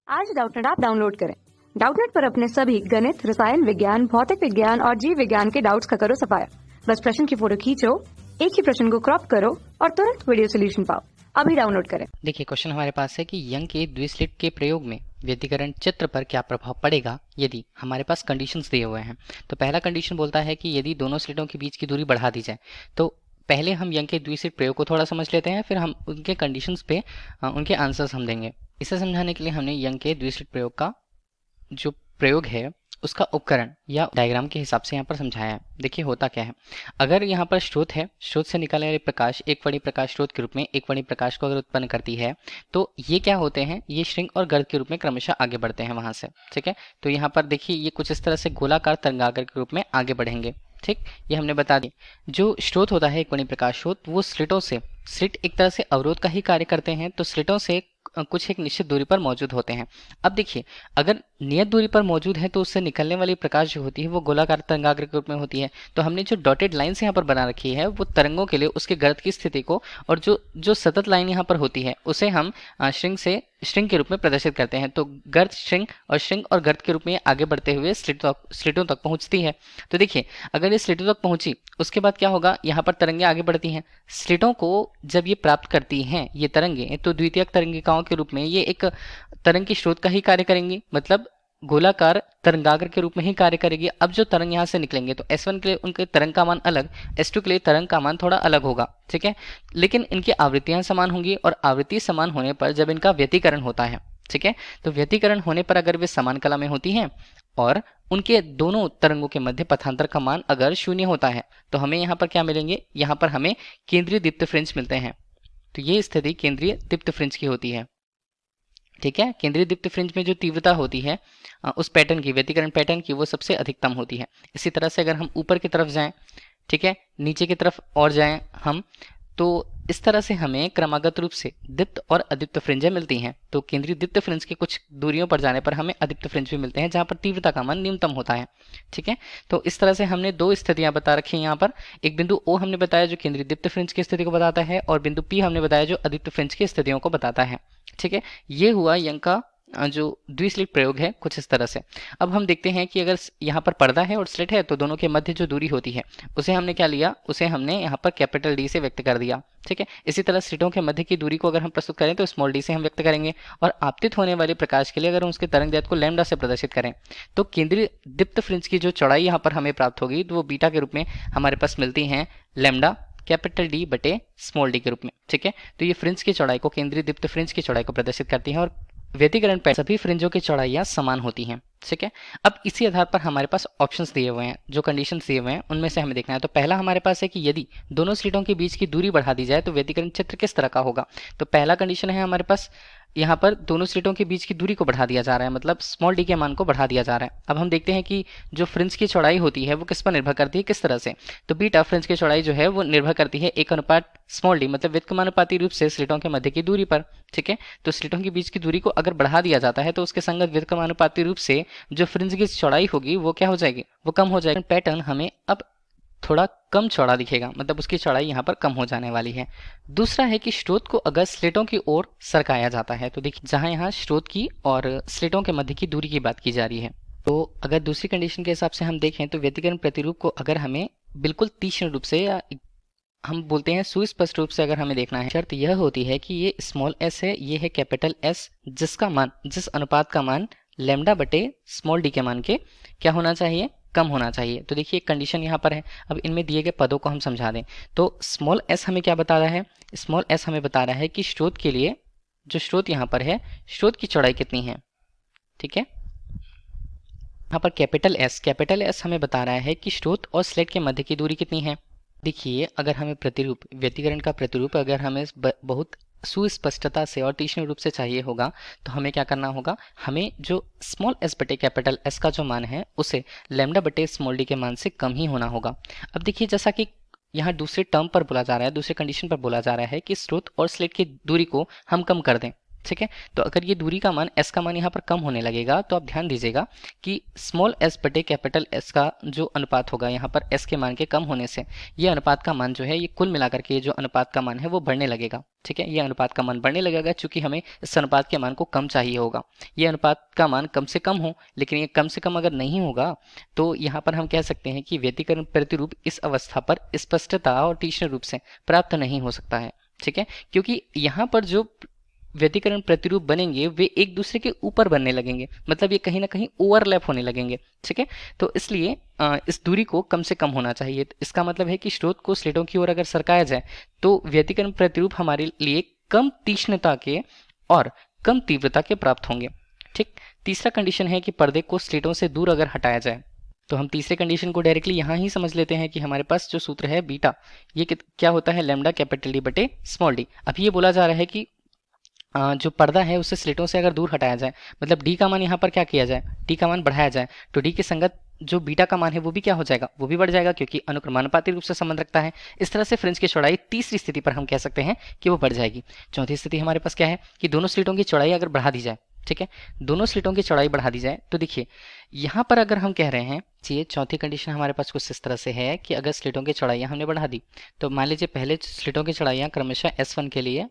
आज Doubtnut app download करें। Doubtnut पर अपने सभी गणित, रसायन विज्ञान, भौतिक विज्ञान और जीव विज्ञान के डाउट्स का करो सफाया। बस प्रश्न की फोटो खींचो, एक ही प्रश्न को क्रॉप करो और तुरंत वीडियो सोल्यूशन पाओ। अभी डाउनलोड करें। देखिए, क्वेश्चन हमारे पास है कि यंग के द्विस्लिट के प्रयोग में व्यतिकरण चित्र पर क्या प्रभाव पड़ेगा यदि हमारे पास कंडीशंस दिए हुए हैं। तो पहला कंडीशन बोलता है कि यदि दोनों स्लिटों के बीच की दूरी बढ़ा दी जाए। तो पहले हम यंग के द्विस्लिट प्रयोग को थोड़ा समझ लेते हैं, फिर हम उनके कंडीशंस पे उनके आंसर्स हम देंगे। इसे समझाने के लिए हमने यंग के द्विस्लिट प्रयोग का जो प्रयोग है उसका उपकरण या डायग्राम के हिसाब से यहाँ पर समझाया है। देखिए होता क्या है, अगर यहाँ पर स्रोत है, स्रोत से निकलने वाले प्रकाश एक वड़ी प्रकाश स्रोत के रूप में एक वड़ी प्रकाश को अगर उत्पन्न करती है तो ये क्या होते हैं, ये श्रृंग और गर्त के रूप में क्रमशः आगे बढ़ते हैं वहां से। ठीक है, तो यहाँ पर देखिए ये कुछ इस तरह से गोलाकार तरंगाकार के रूप में आगे बढ़ेंगे। ठीक, ये हमने बता दी। जो स्रोत होता है एक वड़ी प्रकाश स्रोत, वो स्लिटों से, स्लिट एक तरह से अवरोध का ही कार्य करते हैं, तो स्लिटों से कुछ एक निश्चित दूरी पर मौजूद होते हैं। अब देखिए, अगर नियत दूरी पर मौजूद है तो उससे निकलने वाली प्रकाश जो होती है वो गोलाकार तरंगाग्र के रूप में होती है। तो हमने जो डॉटेड लाइन्स यहाँ पर बना रखी है वो तरंगों के लिए उसके गर्त की स्थिति को, और जो जो सतत लाइन यहाँ पर होती है उसे हम श्रृंग के रूप में प्रदर्शित करते हैं। तो गर्त श्रृंग और गर्त के रूप में आगे बढ़ते हुए स्लिटों तक पहुंचती है। तो देखिए, अगर ये स्लिटों तक पहुंची उसके बाद क्या होगा, यहाँ पर तरंगे आगे बढ़ती हैं। स्लिटों को जब ये प्राप्त करती हैं ये तरंगे, तो द्वितीयक तरंगिकाओं के रूप में ये एक तरंग की स्रोत का ही कार्य करेंगी, मतलब गोलाकार तरंगाग्र के रूप में ही कार्य करेगी। अब जो तरंग यहाँ से निकलेंगे तो S1 के लिए उनके तरंग का मान अलग, S2 के लिए तरंग का मान थोड़ा अलग होगा। ठीक है, लेकिन इनकी आवृत्तियां समान होंगी, और आवृत्ति समान होने पर जब इनका व्यतिकरण होता है, ठीक है, तो व्यतिकरण होने पर अगर वे समान कला में होती हैं और उनके दोनों तरंगों के मध्य पथांतर का मान अगर शून्य होता है तो हमें यहाँ पर क्या मिलेंगे, यहाँ पर हमें केंद्रीय दीप्त फ्रिंज मिलते हैं। तो ये स्थिति केंद्रीय दीप्त फ्रिंज की होती है। ठीक है, केंद्रीय दीप्त फ्रिंज में जो तीव्रता होती है उस पैटर्न की, व्यतिकरण पैटर्न की, वो सबसे अधिकतम होती है। इसी तरह से अगर हम ऊपर की तरफ जाएं, ठीक है, नीचे की तरफ और जाएं हम, तो इस तरह से हमें क्रमागत रूप से दीप्त और अदीप्त फ्रिंजें मिलती हैं। तो केंद्रीय दीप्त फ्रिंज के कुछ दूरियों पर जाने पर हमें अदीप्त फ्रिंज भी मिलते हैं जहां पर तीव्रता का मान न्यूनतम होता है। ठीक है, तो इस तरह से हमने दो स्थितियां बता रखी हैं यहाँ पर। एक बिंदु O हमने बताया जो केंद्रीय दीप्त फ्रिंज की स्थिति को बताता है, और बिंदु P हमने बताया जो अदीप्त फ्रिंज की स्थितियों को बताता है। ठीक है, ये हुआ यंग का जो द्विस्लिट प्रयोग है कुछ इस तरह से। अब हम देखते हैं कि अगर यहाँ पर पर्दा है और स्लिट है तो दोनों के मध्य जो दूरी होती है उसे हमने क्या लिया, उसे हमने यहाँ पर कैपिटल D से व्यक्त कर दिया। ठीक है, इसी तरह स्लिटों के मध्य की दूरी को अगर हम प्रस्तुत करें तो स्मॉल d से हम व्यक्त करेंगे, और आपतित होने वाले प्रकाश के लिए अगर हम उसके तरंग दैर्ध्य को लैम्डा से प्रदर्शित करें तो केंद्रीय दीप्त फ्रिंज की जो चौड़ाई यहाँ पर हमें प्राप्त होगी तो वो बीटा के रूप में हमारे पास मिलती है लैम्डा कैपिटल D बटे स्मॉल d के रूप में। ठीक है, तो ये फ्रिंज की चौड़ाई को, केंद्रीय दीप्त फ्रिंज की चौड़ाई को प्रदर्शित करती है, और व्यतिकरण पर सभी फ्रिंजों की चौड़ाइयां समान होती हैं। ठीक है, अब इसी आधार पर हमारे पास ऑप्शंस दिए हुए हैं, जो कंडीशंस दिए हुए हैं उनमें से हमें देखना है। तो पहला हमारे पास है कि यदि दोनों स्लिटों के बीच की दूरी बढ़ा दी जाए तो व्यतिकरण चित्र किस तरह का होगा। तो पहला कंडीशन है हमारे पास, यहाँ पर दोनों स्लिटों के बीच की दूरी को बढ़ा दिया जा रहा है, मतलब स्मॉल d के मान को बढ़ा दिया जा रहा है। अब हम देखते हैं कि जो फ्रिंज की चौड़ाई होती है वो किस पर निर्भर करती है, किस तरह से। तो बीटा फ्रिंज की चौड़ाई जो है वो निर्भर करती है 1 स्मॉल d, मतलब व्युत्क्रमानुपाती रूप से स्लिटों के मध्य की दूरी पर। ठीक है, तो स्लिटों के बीच की दूरी को अगर बढ़ा दिया जाता है तो उसके संगत व्युत्क्रमानुपाती रूप से जो फ्रिंज की चौड़ाई होगी वो क्या हो जाएगी, वो कम हो जाएगी। पैटर्न हमें अब थोड़ा कम चौड़ा दिखेगा, मतलब उसकी चौड़ाई यहाँ पर कम हो जाने वाली है। दूसरा है कि स्रोत को अगर स्लिटों की ओर सरकाया जाता है, तो देखिए जहाँ यहाँ स्रोत की और स्लिटों के मध्य की दूरी की बात की जा रही है, तो अगर दूसरी कंडीशन के हिसाब से हम देखें तो व्यतिकरण प्रतिरूप को अगर हमें बिल्कुल तीक्ष्ण रूप से, या हम बोलते हैं सुस्पष्ट रूप से अगर हमें देखना है, शर्त यह होती है कि ये स्मॉल s है, ये है कैपिटल S, जिसका मान, जिस अनुपात का मान लैम्डा बटे स्मॉल d के मान के क्या होना चाहिए, कम होना चाहिए। तो देखिए एक कंडीशन यहाँ पर है। अब इनमें दिए गए पदों को हम समझा दें तो स्मॉल s हमें क्या बता रहा है, स्मॉल s हमें बता रहा है कि स्रोत के लिए, जो स्रोत यहाँ पर है, स्रोत की चौड़ाई कितनी है। ठीक है, यहाँ पर कैपिटल S हमें बता रहा है कि स्रोत और स्लिट के मध्य की दूरी कितनी है। देखिए, अगर हमें प्रतिरूप, व्यतिकरण का प्रतिरूप अगर हमें बहुत सुस्पष्टता से और तीक्ष्ण रूप से चाहिए होगा तो हमें क्या करना होगा, हमें जो स्मॉल s बटे कैपिटल S का जो मान है उसे लैम्डा बटे स्मॉल d के मान से कम ही होना होगा। अब देखिए, जैसा कि यहाँ दूसरे टर्म पर बोला जा रहा है, दूसरे कंडीशन पर बोला जा रहा है कि स्रोत और स्लिट की दूरी को हम कम कर दें। ठीक है। तो अगर ये दूरी का मान s का मान यहाँ पर कम होने लगेगा तो आप ध्यान दीजिएगा कि स्मॉल s बटे कैपिटल S का जो अनुपात होगा यहाँ पर s के मान के कम होने से ये अनुपात का मान जो है ये कुल मिलाकर के जो अनुपात का मान है वो बढ़ने लगेगा। ठीक है, ये अनुपात का मान बढ़ने लगेगा चूंकि हमें इस अनुपात के मान को कम चाहिए होगा। ये अनुपात का मान कम से कम हो, लेकिन ये कम से कम अगर नहीं होगा तो यहाँ पर हम कह सकते हैं कि व्यतिकरण प्रतिरूप इस अवस्था पर स्पष्टता और तीक्ष्ण रूप से प्राप्त नहीं हो सकता है। ठीक है, क्योंकि यहाँ पर जो व्यतिकरण प्रतिरूप बनेंगे वे एक दूसरे के ऊपर बनने लगेंगे, मतलब ये कहीं ना कहीं ओवरलैप होने लगेंगे। ठीक है, तो इसलिए इस दूरी को कम से कम होना चाहिए। तो इसका मतलब है कि स्रोत को स्लेटों की ओर अगर सरकाया जाए तो व्यतिकरण प्रतिरूप हमारे लिए कम तीक्ष्णता के और कम तीव्रता के प्राप्त होंगे। ठीक, तीसरा कंडीशन है कि पर्दे को स्लेटों से दूर अगर हटाया जाए तो हम तीसरे कंडीशन को डायरेक्टली यहाँ ही समझ लेते हैं कि हमारे पास जो सूत्र है बीटा, ये क्या होता है लैम्डा कैपिटल डी बटे स्मॉल डी। अभी ये बोला जा रहा है कि जो पर्दा है उसे स्लेटों से अगर दूर हटाया जाए, मतलब डी का मान यहाँ पर क्या किया जाए, डी का मान बढ़ाया जाए, तो डी के संगत जो बीटा का मान है वो भी क्या हो जाएगा, वो भी बढ़ जाएगा क्योंकि अनुक्रमानुपाती रूप से संबंध रखता है। इस तरह से फ्रिंज की चौड़ाई तीसरी स्थिति पर हम कह सकते हैं कि वो बढ़ जाएगी। चौथी स्थिति हमारे पास क्या है कि दोनों स्लेटों की चौड़ाई अगर बढ़ा दी जाए, ठीक है, दोनों स्लेटों की चौड़ाई बढ़ा दी जाए तो देखिए यहाँ पर अगर हम कह रहे हैं ये चौथी कंडीशन हमारे पास कुछ इस तरह से है कि अगर स्लेटों की चौड़ाइयाँ हमने बढ़ा दी तो मान लीजिए पहले स्लेटों की चौड़ाइयाँ क्रमशः S1 के लिए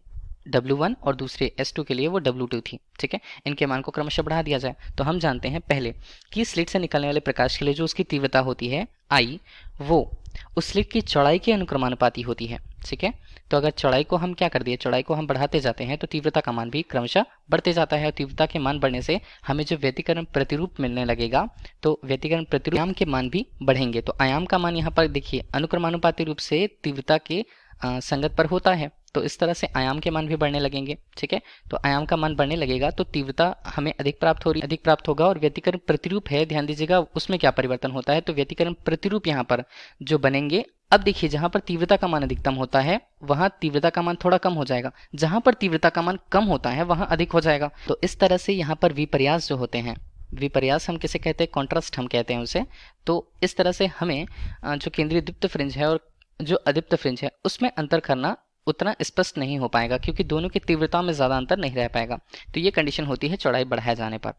W1 और दूसरे S2 के लिए वो W2 थी। ठीक है, इनके मान को क्रमशः बढ़ा दिया जाए तो हम जानते हैं पहले कि स्लिट से निकलने वाले प्रकाश के लिए जो उसकी तीव्रता होती है I, वो उस स्लिट की चौड़ाई के अनुक्रमानुपाती होती है। ठीक है, तो अगर चौड़ाई को हम क्या कर दिए, चौड़ाई को हम बढ़ाते जाते हैं तो तीव्रता का मान भी क्रमशः बढ़ते जाता है और तीव्रता के मान बढ़ने से हमें जो व्यतिकरण प्रतिरूप मिलने लगेगा तो व्यतिकरण प्रतिरूप आयाम के मान भी बढ़ेंगे। तो आयाम का मान यहाँ पर देखिए अनुक्रमानुपाती रूप से तीव्रता के संगत पर होता है, तो इस तरह से आयाम के मान भी बढ़ने लगेंगे। ठीक है, तो आयाम का मान बढ़ने लगेगा तो तीव्रता हमें अधिक प्राप्त होगा और व्यतिकरण प्रतिरूप है, ध्यान दीजिएगा उसमें क्या परिवर्तन होता है, तो व्यतिकरण प्रतिरूप यहाँ पर जो बनेंगे, अब देखिए जहां पर तीव्रता का मान अधिकतम होता है वहां तीव्रता का मान थोड़ा कम हो जाएगा, जहां पर तीव्रता का मान कम होता है वहां अधिक हो जाएगा। तो इस तरह से यहाँ पर विपर्यास जो होते हैं, विपर्यास हम किसे कहते हैं, कॉन्ट्रास्ट हम कहते हैं उसे। तो इस तरह से हमें जो केंद्रीय दीप्त फ्रिंज है और जो अदीप्त फ्रिंज है उसमें अंतर करना उतना स्पष्ट नहीं हो पाएगा क्योंकि दोनों की तीव्रता में ज़्यादा अंतर नहीं रह पाएगा। तो ये कंडीशन होती है चौड़ाई बढ़ाए जाने पर।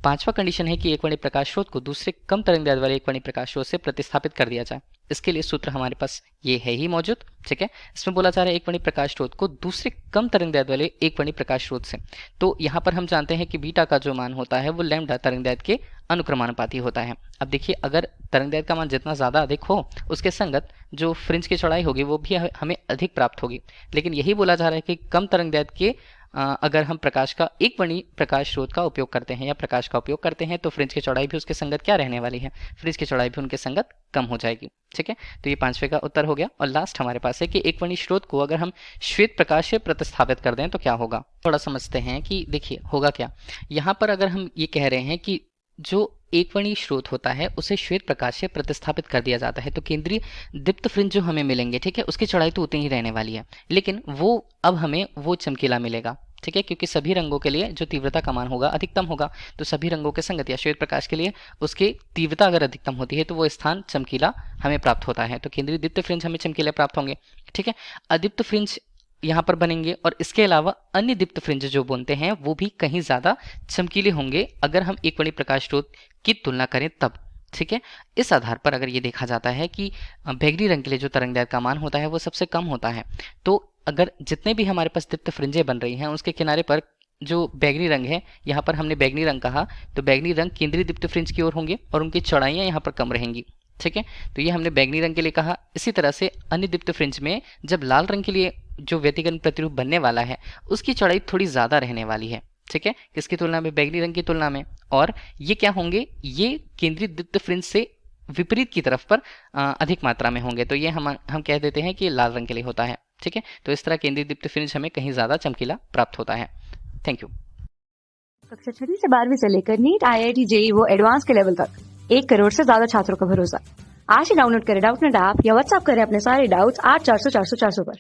पांचवा कंडीशन है कि एकवर्णी प्रकाश स्रोत को दूसरे कम तरंगदैर्ध्य वाले एकवर्णी प्रकाश स्रोत से प्रतिस्थापित कर दिया जाए। इसके लिए सूत्र हमारे पास ये है ही मौजूद। ठीक है, इसमें बोला जा रहा है एकवर्णी प्रकाश स्रोत को दूसरे कम तरंगदैर्ध्य वाले एकवर्णी प्रकाश स्रोत से। तो यहाँ पर हम जानते हैं कि बीटा का जो मान होता है वो लैम्डा तरंगदैर्ध्य के अनुक्रमानुपाती होता है। अब देखिए अगर तरंगदैर्ध्य का मान जितना ज़्यादा अधिक हो उसके संगत जो फ्रिंज की चौड़ाई होगी वो भी हमें अधिक प्राप्त होगी, लेकिन यही बोला जा रहा है कि कम तरंगदैर्ध्य के अगर हम प्रकाश का एकवर्णी प्रकाश स्रोत का उपयोग करते हैं या प्रकाश का उपयोग करते हैं तो फ्रिंज की चौड़ाई भी उसके संगत क्या रहने वाली है, फ्रिंज की चौड़ाई भी उनके संगत कम हो जाएगी। ठीक है, तो ये पांचवे का उत्तर हो गया। और लास्ट हमारे पास है कि एकवर्णी स्रोत को अगर हम श्वेत प्रकाश से प्रतिस्थापित कर दें तो क्या होगा। थोड़ा समझते हैं कि देखिए होगा क्या। यहाँ पर अगर हम ये कह रहे हैं कि जो एकवर्णी स्रोत होता है उसे श्वेत प्रकाश से प्रतिस्थापित कर दिया जाता है तो केंद्रीय दीप्त फ्रिंज जो हमें मिलेंगे, ठीक है, उसकी चौड़ाई तो उतनी ही रहने वाली है, लेकिन वो अब हमें वो चमकीला मिलेगा। ठीक है, क्योंकि सभी रंगों के लिए जो तीव्रता का मान होगा अधिकतम होगा, तो सभी रंगों के संगत या श्वेत प्रकाश के लिए उसकी तीव्रता अगर अधिकतम होती है तो वो स्थान चमकीला हमें प्राप्त होता है। तो केंद्रीय दीप्त फ्रिंज हमें चमकीले प्राप्त होंगे। ठीक है, अदीप्त फ्रिंज यहाँ पर बनेंगे और इसके अलावा अन्य दीप्त फ्रिंज जो बनते हैं वो भी कहीं ज़्यादा चमकीले होंगे अगर हम एकवर्णी प्रकाश स्रोत की तुलना करें तब। ठीक है, इस आधार पर अगर ये देखा जाता है कि बैगनी रंग के लिए जो तरंगदैर्ध्य का मान होता है वो सबसे कम होता है, तो अगर जितने भी हमारे पास दीप्त फ्रिंजें बन रही हैं उसके किनारे पर जो बैगनी रंग है, यहाँ पर हमने बैगनी रंग कहा, तो बैगनी रंग केंद्रीय दीप्त फ्रिंज की ओर होंगे और उनकी चौड़ाइयाँ यहाँ पर कम रहेंगी। ठीक है, तो ये हमने बैगनी रंग के लिए कहा। इसी तरह से अन्य दीप्त फ्रिंज में जब लाल रंग के लिए जो व्यतिकरण प्रतिरूप बनने वाला है उसकी चौड़ाई थोड़ी ज़्यादा रहने वाली है। ठीक है, किसकी तुलना में, बैगनी रंग की तुलना में। और ये क्या होंगे, ये केंद्रीय दीप्त फ्रिंज से विपरीत की तरफ पर अधिक मात्रा में होंगे, तो ये हम कह देते हैं कि लाल रंग के लिए होता है। ठीक है, तो इस तरह केंद्रीय दीप्त फ्रिंज हमें कहीं ज़्यादा चमकीला प्राप्त होता है। Thank you. कक्षा 6 से 12वीं से लेकर नीट, IIT, JEE वो एडवांस के लेवल तक 1 करोड़ से ज्यादा छात्रों का भरोसा। आज ही डाउनलोड करें डाउटनेट ऐप या व्हाट्सएप करें अपने सारे डाउट्स 8400 400 400 पर।